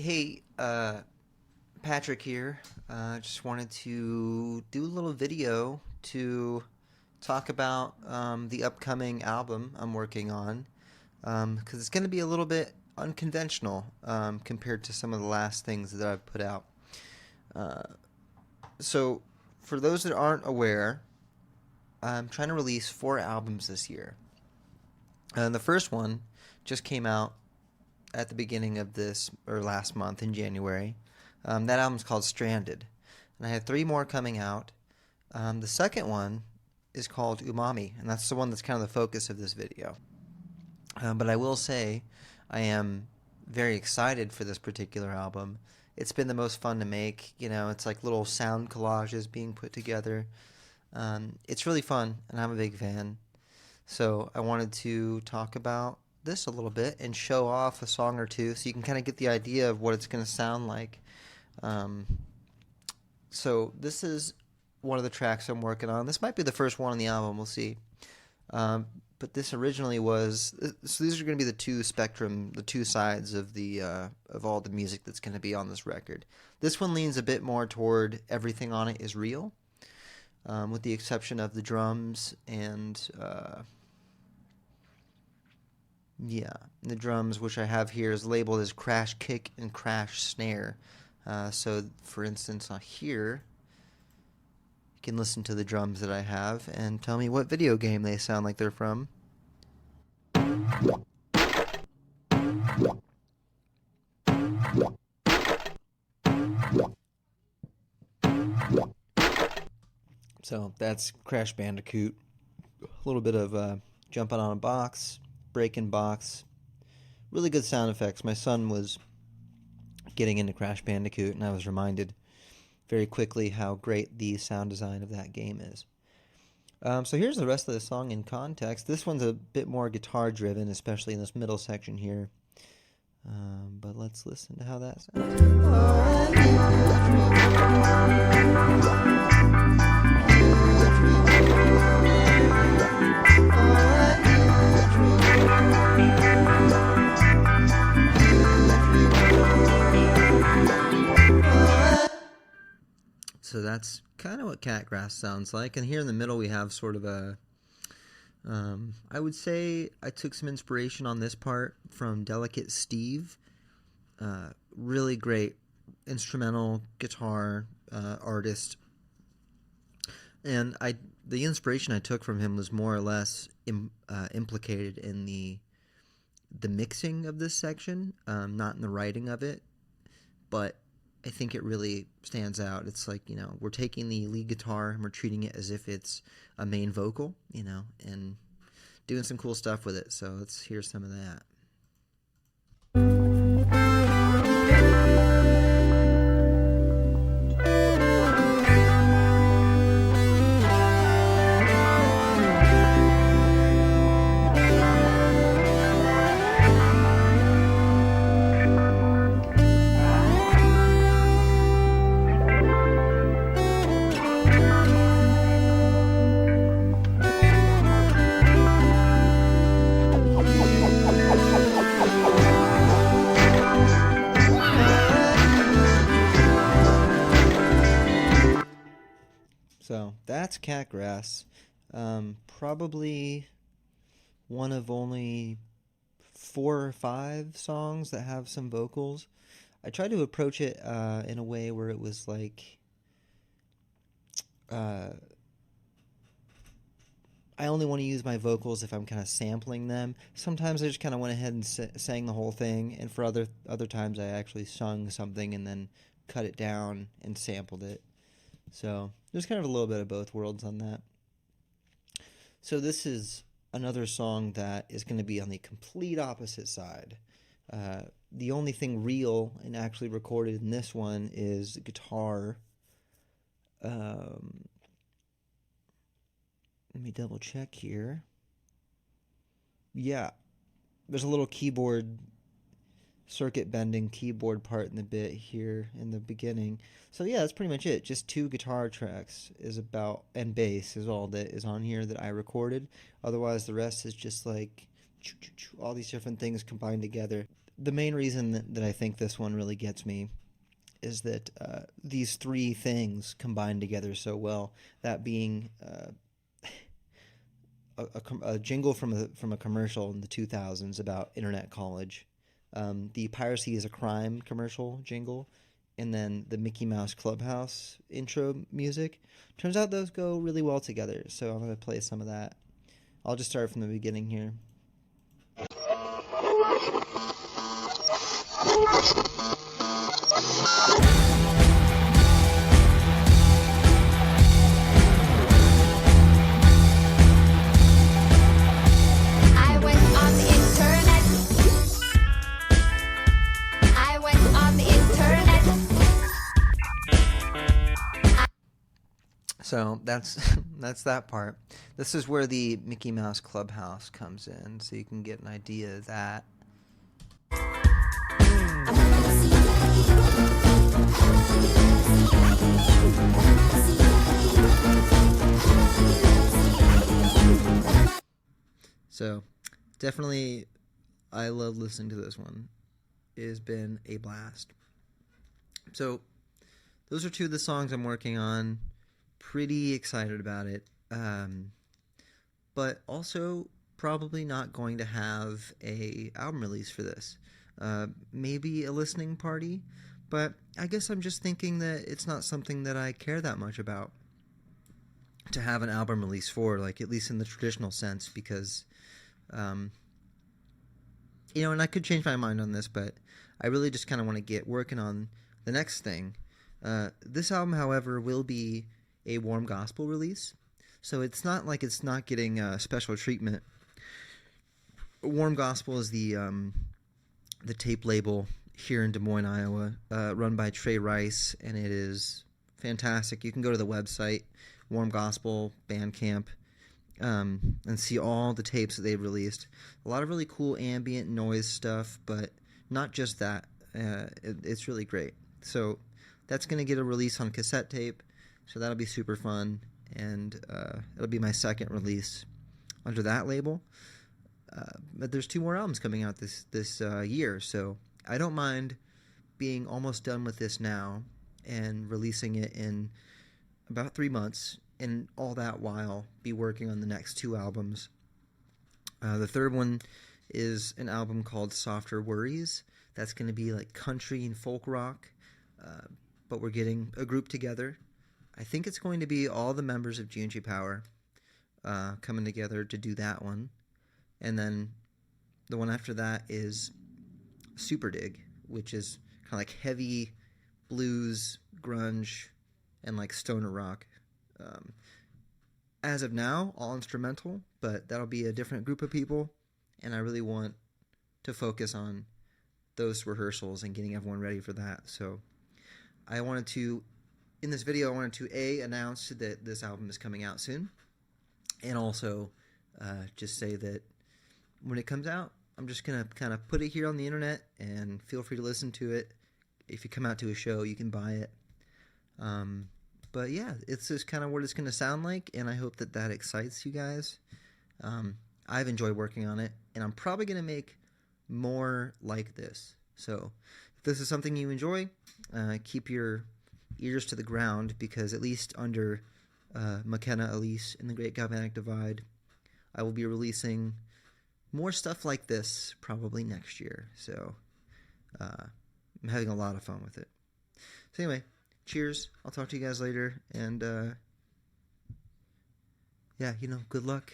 Hey, Patrick here. Just wanted to do a little video to talk about the upcoming album I'm working on because it's going to be a little bit unconventional compared to some of the last things that I've put out. Uh, so, for those that aren't aware, I'm trying to release 4 albums this year. The first one just came out at the beginning of this, or last month in January. That album's called Stranded. And I have 3 more coming out. The second one is called UMAMI, and that's the one that's kind of the focus of this video. But I will say, I am very excited for this particular album. It's been the most fun to make. It's like little sound collages being put together. It's really fun, and I'm a big fan. So I wanted to talk about this a little bit and show off a song or two so you can kind of get the idea of what it's going to sound like. Um, so this is one of the tracks I'm working on. This might be the first one on the album, we'll see. But this originally was, so these are going to be the two sides of the of all the music that's going to be on this record. This one leans a bit more toward everything on it is real, with the exception of the drums and the drums, which I have here, is labeled as crash kick and crash snare. So, for instance, on here, you can listen to the drums that I have and tell me what video game they sound like they're from. So that's Crash Bandicoot. A little bit of jumping on a box, breaking box. Really good sound effects. My son was getting into Crash Bandicoot, and I was reminded very quickly how great the sound design of that game is. So here's the rest of the song in context. This one's a bit more guitar driven, especially in this middle section here. But let's listen to how that So that's kind of what Catgrass sounds like. And here in the middle we have sort of I would say I took some inspiration on this part from Delicate Steve. Really great instrumental guitar artist. And the inspiration I took from him was more or less implicated in the mixing of this section, not in the writing of it, but I think it really stands out. It's like, we're taking the lead guitar and we're treating it as if it's a main vocal, and doing some cool stuff with it. So let's hear some of that. So that's Catgrass. Probably one of only 4 or 5 songs that have some vocals. I tried to approach it in a way where it was like I only want to use my vocals if I'm kind of sampling them. Sometimes I just kind of went ahead and sang the whole thing, and for other times I actually sung something and then cut it down and sampled it. So there's kind of a little bit of both worlds on that. So this is another song that is going to be on the complete opposite side. The only thing real and actually recorded in this one is guitar. Let me double check here. Yeah, there's a little keyboard circuit bending keyboard part in the bit here in the beginning. So yeah, that's pretty much it. Just 2 guitar tracks and bass is all that is on here that I recorded. Otherwise the rest is just like all these different things combined together. the main reason that I think this one really gets me is that these three things combine together so well. That being a jingle from a commercial in the 2000s about internet college, the Piracy is a Crime commercial jingle, and then the Mickey Mouse Clubhouse intro music. Turns out those go really well together, so I'm going to play some of that. I'll just start from the beginning here. So that's that part. This is where the Mickey Mouse Clubhouse comes in, so you can get an idea of that. So definitely, I love listening to this one. It has been a blast. So those are two of the songs I'm working on. Pretty excited about it, but also probably not going to have a album release for this. Maybe a listening party, but I guess I'm just thinking that it's not something that I care that much about to have an album release for, like, at least in the traditional sense, because and I could change my mind on this, but I really just kind of want to get working on the next thing. This album, however, will be a warm gospel release, so it's not like it's not getting special treatment. Warm Gospel is the tape label here in Des Moines, Iowa, run by Trey Rice, and it is fantastic. You can go to the website, Warm Gospel Bandcamp, and see all the tapes that they've released. A lot of really cool ambient noise stuff, but not just that. It's really great. So that's going to get a release on cassette tape. So that'll be super fun, and it'll be my second release under that label. But there's 2 more albums coming out this year, so I don't mind being almost done with this now and releasing it in about 3 months, and all that while be working on the next 2 albums. The third one is an album called Softer Worries. That's going to be like country and folk rock, but we're getting a group together. I think it's going to be all the members of G&G Power coming together to do that one. And then the one after that is Super Dig, which is kind of like heavy blues, grunge, and like stoner rock. As of now, all instrumental, but that'll be a different group of people, and I really want to focus on those rehearsals and getting everyone ready for that. So in this video, I wanted to announce that this album is coming out soon, and also just say that when it comes out, I'm just going to kind of put it here on the internet, and feel free to listen to it. If you come out to a show, you can buy it. But yeah, it's just kind of what it's going to sound like, and I hope that excites you guys. I've enjoyed working on it, and I'm probably going to make more like this. So if this is something you enjoy, keep your ears to the ground, because at least under McKenna Alise in the Great Galvanic Divide, I will be releasing more stuff like this probably next year. So I'm having a lot of fun with it. So anyway, cheers. I'll talk to you guys later, and yeah, good luck.